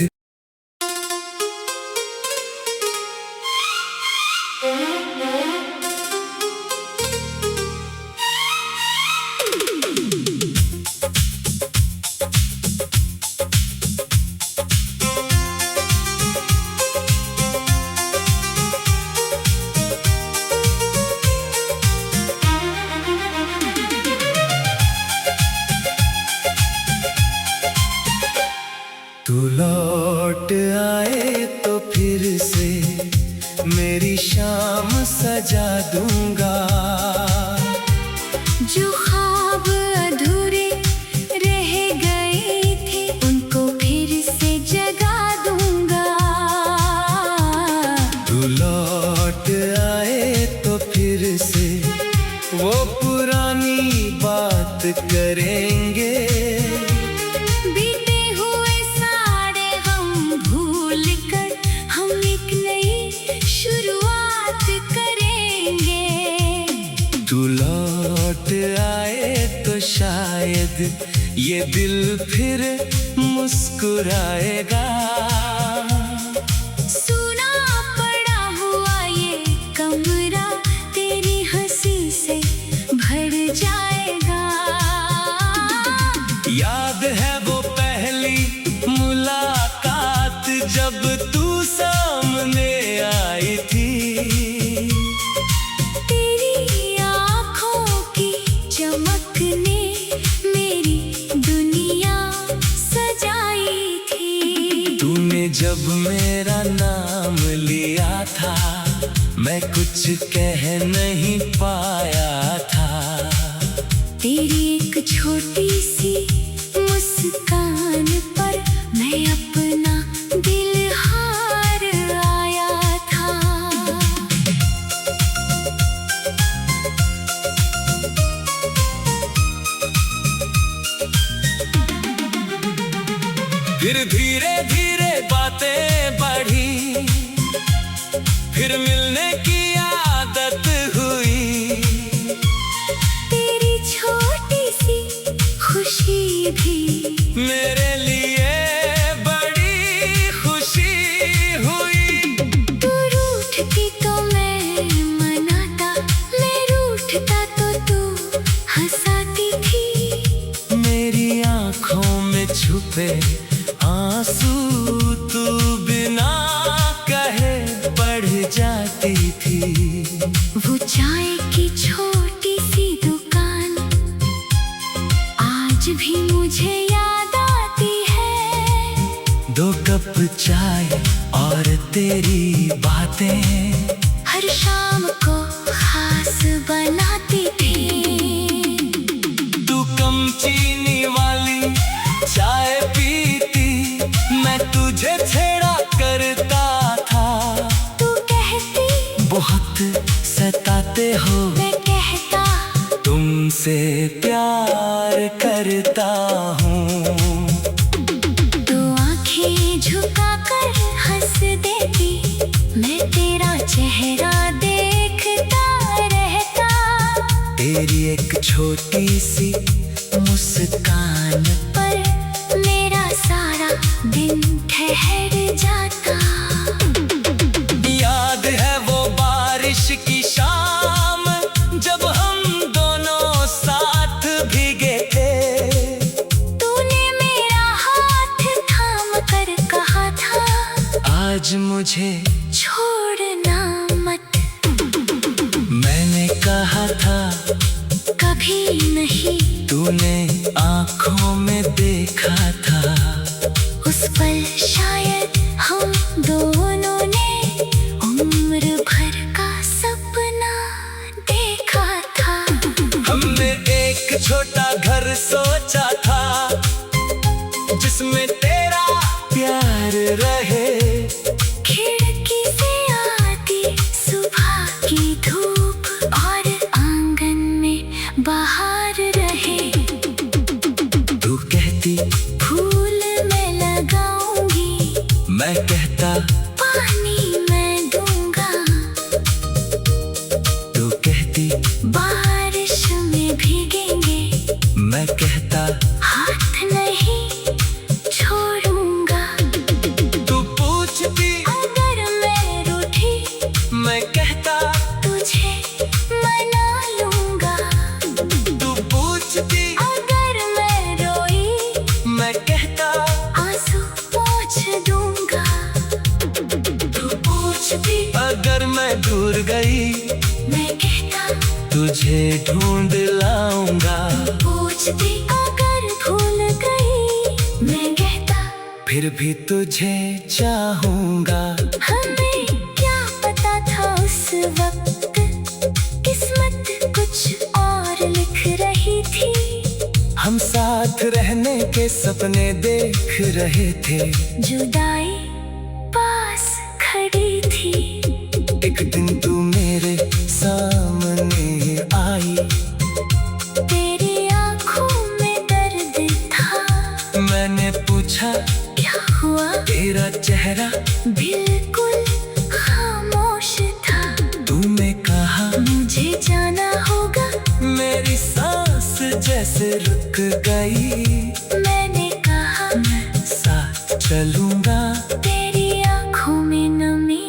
तू लौट आए तो फिर से मेरी शाम सजा दूंगा। जो ख्वाब अधूरे रह गए थे, उनको फिर से जगा दूंगा। तू लौट आए तो फिर से वो पुरानी बात करेंगे। बीते हुए सारे गम भूल कर हम एक नई शुरुआत करेंगे। तू लौट आए तो शायद ये दिल फिर मुस्कुराएगा। सुना पड़ा हुआ ये कमरा तेरी हंसी से भर जाएगा। याद है वो पहली मुलाकात जब तू सामने आई थी। तेरी आँखों की चमक ने मेरी दुनिया सजाई थी। तूने जब मेरा नाम लिया था, मैं कुछ कह नहीं पाया था। तेरी एक छोटी सी मुस्कान पर मैं अपना दिल हार आया था। फिर धीरे धीरे बातें बढ़ी, फिर मिलने की आदत हुई। तेरी छोटी सी खुशी भी मेरे लिए बड़ी खुशी हुई। तू रूठती तो मैं मनाता, मैं रूठता तो तू हंसाती थी। मेरी आंखों में छुपे आंसू तू बिना कहे बढ़ जाती थी। वो चाय की छोटी सी दुकान आज भी मुझे याद आती है। 2 कप चाय और तेरी बातें हर शाम को खास बनाती थी। तू कम चीनी वाली चाय पीती, मैं तुझे छेड़ा करता था। तू कहती बहुत सताते हो, मैं कहता तुमसे प्यार करता हूँ। तू आंखें झुका कर हंस देती, मैं तेरा चेहरा देखता रहता। तेरी एक छोटी सी मुस्कान पर मेरा सारा दिन ठहर जाता। याद है वो बारिश की शाम जब हम दोनों साथ भीगे थे। तूने मेरा हाथ थाम कर कहा था, आज मुझे छोड़ना मत। मैंने कहा था रहे। खिड़की से आती सुबह की धूप और आंगन में बाहर रहे। तू कहती फूल मैं लगाऊंगी, मैं कहता पानी मैं दूंगा। तू कहती बारिश में भीगेंगे, मैं कहता हाथ नहीं छोड़ूंगा। तू पूछती अगर मैं रूठी, मैं कहता तुझे मना लूंगा। तू पूछती अगर मैं रोई, मैं कहता आंसू पोंछ दूंगा। तू पूछती अगर मैं दूर गई, मैं कहता तुझे ढूंढ लाऊंगा। पूछती अगर भूल गई, मैं कहता फिर भी तुझे चाहूंगा। हमें क्या पता था उस वक्त, किस्मत कुछ और लिख रही थी। हम साथ रहने के सपने देख रहे थे। जुदाई पास खड़ी थी। एक दिन तू मेरे सामने आई, तेरी आंखों में दर्द था। मैंने पूछा क्या हुआ, तेरा चेहरा बिल्कुल खामोश था। तूने कहा मुझे जाना होगा, मेरी सांस जैसे रुक गई। मैंने कहा मैं साथ चलूंगा। तेरी आंखों में नमी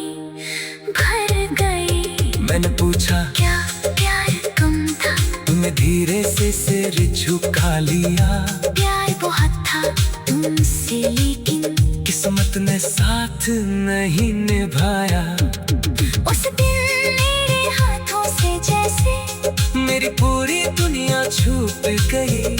भर गई। मैंने पूछा क्या प्यार कम था, तूने धीरे से सिर झुका लिया। प्यार बहुत था तुमसे, लेकिन किस्मत ने साथ नहीं निभाया। उस दिन मेरे हाथों से जैसे मेरी पूरी दुनिया छूट गई।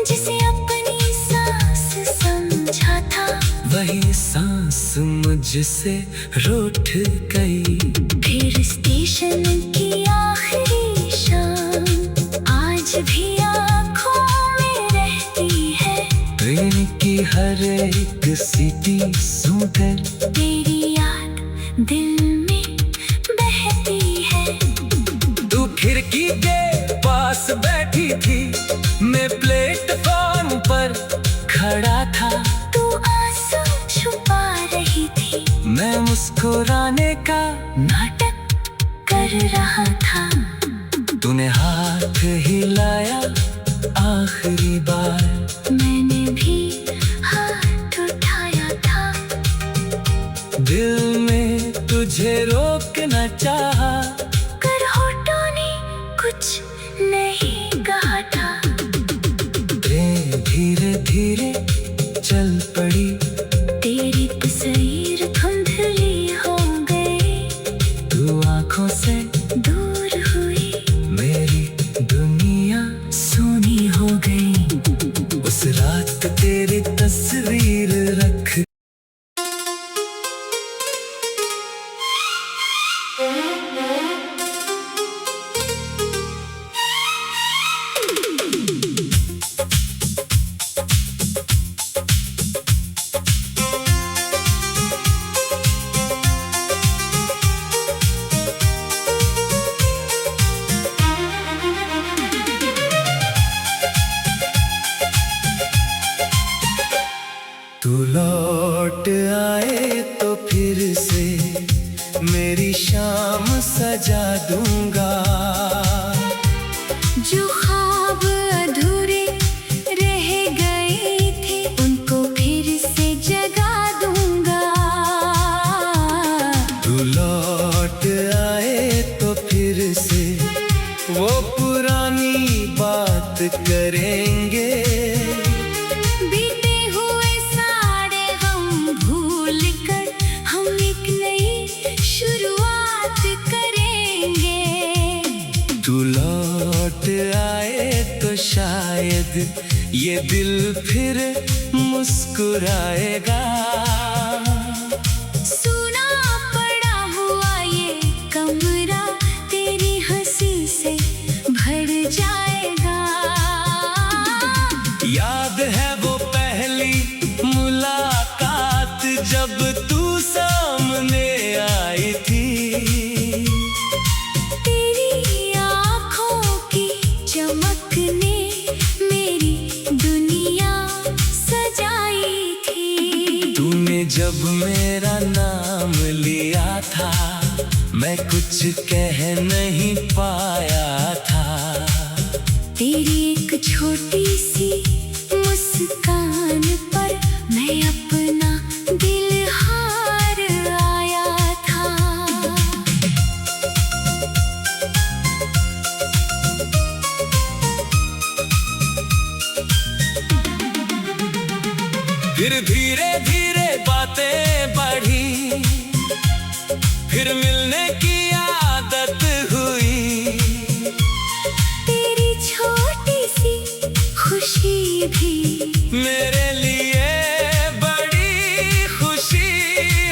जिसे अपनी सांस समझा था, वही सांस मुझसे रूठ गई। फिर स्टेशन की आखिरी शाम आज भी आँखों में रहती है। ट्रेन की हर एक सीटी सुनकर तेरी याद दिल में बहती है। तू खिड़की के पास बैठी थी, मैं प्लेटफॉर्म पर खड़ा था। तू आंसू छुपा रही थी, मैं मुस्कुराने का नाटक कर रहा था। तूने हाथ हिलाया आखिरी बार, मैंने भी हाथ उठाया था। दिल में तुझे रोकना चाहा। कर होठों ने कुछ नहीं कहा था। ट्रेन धीरे धीरे चल पड़ी। तेरी तस्वीर धुंधली हो गई, तू आंखों से दूर हुई। मेरी दुनिया सोनी हो गई। उस रात तेरी तस्वीर रख। तू लौट आए तो फिर से मेरी शाम सजा दूंगा। जो ख्वाब अधूरे रह गए थे, उनको फिर से जगा दूंगा। तू लौट आए तो फिर से वो पुरानी बात करेंगे। बीते हुए सारे गम भूल कर हम एक नई शुरुआत करेंगे। तू लौट आए तो शायद ये दिल फिर मुस्कुराएगा। सुना पड़ा हुआ ये कमरा तेरी हंसी से भर जाएगा। याद है वो पहली मुलाकात कह नहीं पाया था। तेरी एक छोटी सी मुस्कान पर मैं अपना दिल हार आया था। फिर धीरे धीरे बातें बढ़ी, फिर मिलने की आदत हुई। तेरी छोटी सी खुशी भी मेरे लिए बड़ी खुशी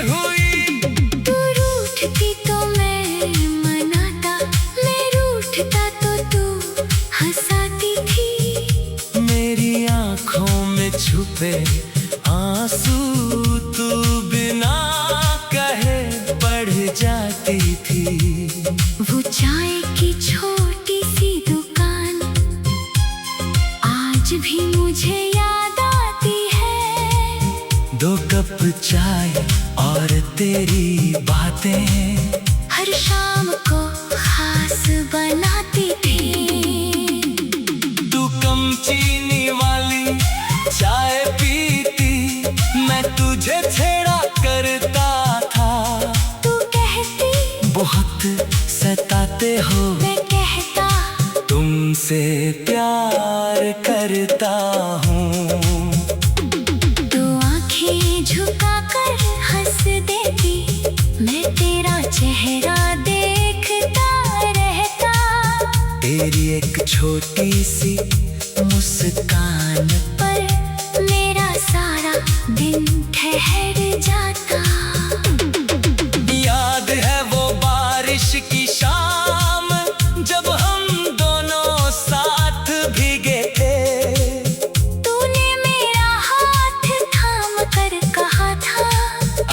हुई। तू रूठती तो मैं मनाता, मैं रूठता तो तू हंसाती थी। मेरी आंखों में छुपे आंसू तू बिना कहे बढ़ जाती थी। वो चाय की छोटी सी दुकान आज भी मुझे याद आती है। 2 कप चाय और तेरी बातें हर शाम को खास बनाती थी। तू कम चीनी वाली चाय पीती, मैं तुझे छेड़ा करता था। तू कहती बहुत सताते हो, मैं कहता तुमसे प्यार करता हूँ। तू आंखें झुकाकर हंस देती, मैं तेरा चेहरा देखता रहता। तेरी एक छोटी सी मुस्कान पर मेरा सारा दिन ठहर जाता। याद है वो बारिश की शाम जब हम दोनों साथ भीगे थे। तूने मेरा हाथ थाम कर कहा था,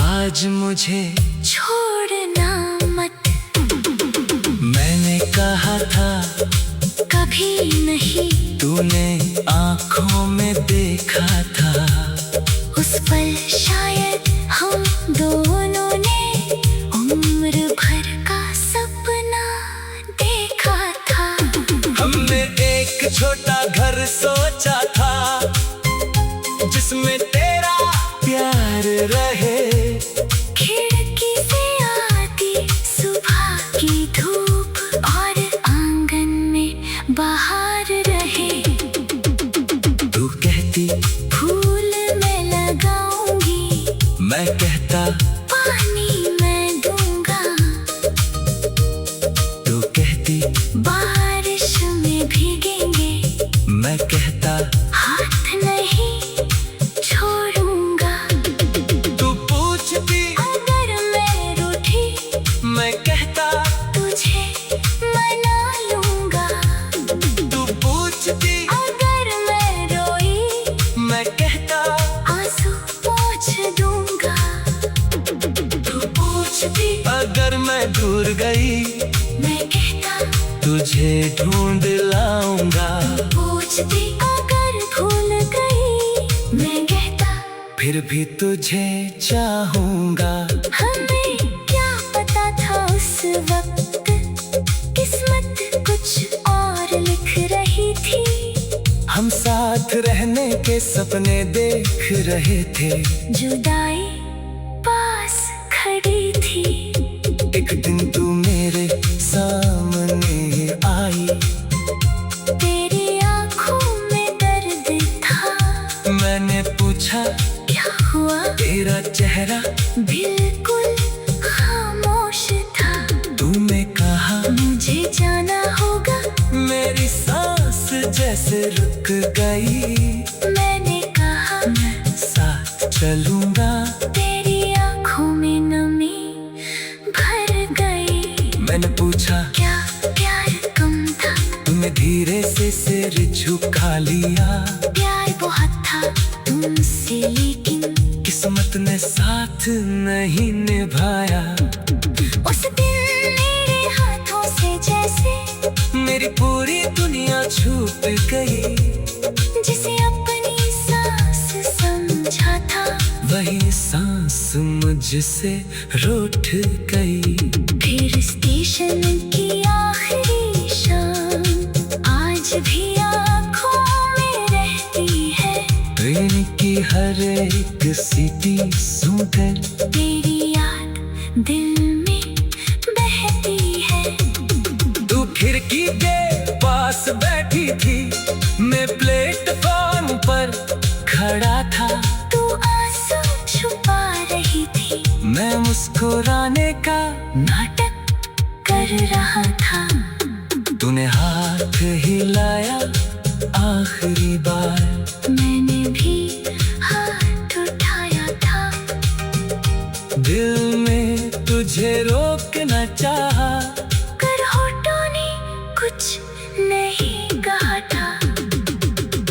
आज मुझे छोड़ना मत। मैंने कहा था कभी नहीं, तूने आंखों में देखा था। उस पल शायद हम दोनों ने उम्र भर का सपना देखा था। हमने एक छोटा घर सोचा था जिसमें तेरा प्यार रहे। खिड़की से आती सुबह की धूप और आंगन में बाहर रहे। तू कहती फूल मैं लगाऊंगी, मैं कहता पानी मैं दूंगा। तू कहती बारिश में भीगेंगे, मैं कहता हाथ नहीं छोड़ूंगा। तू पूछती अगर मैं रूठी, मैं कहता तुझे मना लूंगा। तू पूछती अगर मैं रोई, मैं कहता आंसू पोंछ दूंगा। तू पूछती अगर मैं दूर गई, मैं कहता तुझे ढूंढ लाऊंगा। पूछती अगर भूल गई, मैं कहता फिर भी तुझे चाहूंगा। हमें क्या पता था उस वक्त, किस्मत कुछ और लिख रही थी। हम साथ रहने के सपने देख रहे थे। जुदाई पास खड़ी थी। एक दिन तू मेरे सामने आई, तेरी आंखों में दर्द था। मैंने पूछा क्या हुआ, तेरा चेहरा बिल्कुल खामोश था। तूने कहा मुझे जाना होगा, मेरी सांस जैसे रुक गई। मैंने कहा मैं साथ चलूंगा। तेरी आंखों में नमी भर गई। मैंने पूछा क्या प्यार कम था, तूने धीरे से सिर झुका लिया। प्यार बहुत था तुमसे, लेकिन किस्मत ने साथ नहीं निभाया। उस दिन मेरे हाथों से जैसे मेरी पूरी दुनिया छूट गई। जिसे अपनी सांस समझा था, वही सांस मुझसे रूठ गई। फिर स्टेशन एक सीटी सुनकर तेरी याद दिल में बहती है। तू खिड़की के पास बैठी थी, मैं प्लेटफॉर्म पर खड़ा था। तू आंसू छुपा रही थी, मैं मुस्कुराने का नाटक कर रहा था। तूने हाथ हिलाया आखिरी बार, मैंने भी हाथ उठाया था। दिल में तुझे रोकना चाहा, कर होठों ने कुछ नहीं कहा था।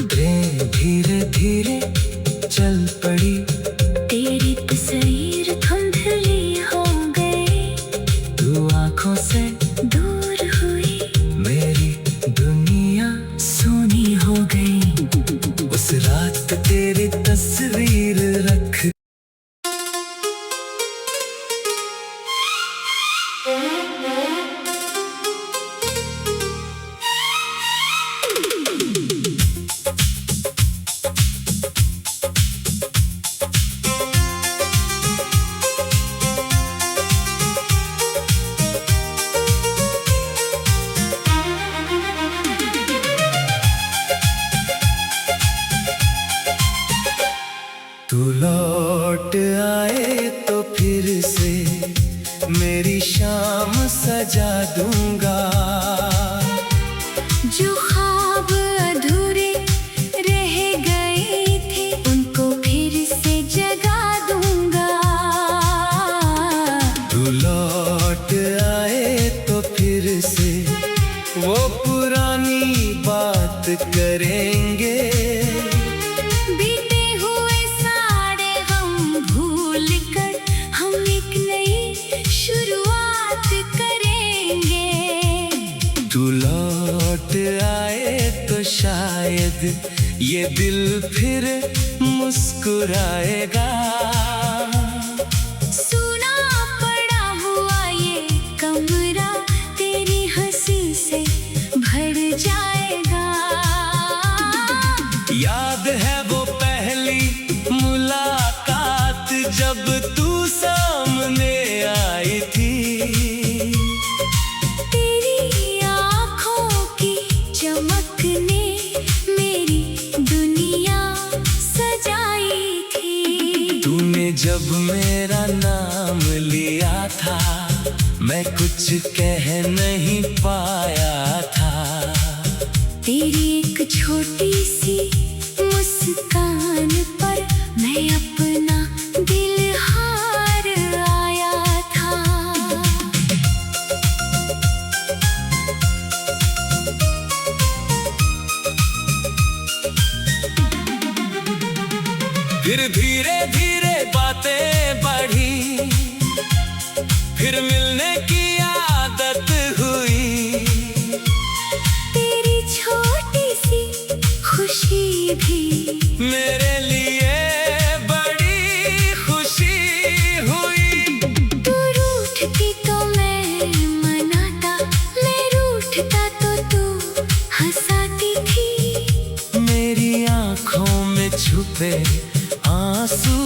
ट्रेन धीरे धीरे चल पड़ी, तेरी तस्वीर धुंधली हो गई। तू आंखों से दूर हुई, मेरी दुनिया सोनी हो गई। उस रात तेरी तस्वीर रख। तू लौट आए तो फिर से मेरी शाम सजा दूंगा। जो ख्वाब अधूरे रह गए थे, उनको फिर से जगा दूंगा। तू लौट आए तो फिर से वो पुरानी बात करेंगे। बीते हुए सारे गम भूल कर हम एक नई शुरुआत करेंगे। तू लौट आए तो शायद ये दिल फिर मुस्कुराएगा। सुना पड़ा हुआ ये कमरा तेरी हंसी से भर जाएगा। याद है वो पहली मुलाकात जब तू सामने आई थी। तेरी आँखों की चमक ने मेरी दुनिया सजाई थी। तूने जब मेरा नाम लिया था, मैं कुछ कह नहीं पाया था। तेरी एक छोटी सी मुस्कान पर मैं अपना दिल हार आया था। फिर धीरे धीरे बातें बढ़ी, फिर मिलने की आदत हुई। तेरी छोटी सी खुशी भी मेरे लिए बड़ी खुशी हुई। तू रूठती तो मैं मनाता, मैं रूठता तो तू हंसाती थी। मेरी आंखों में छुपे आंसू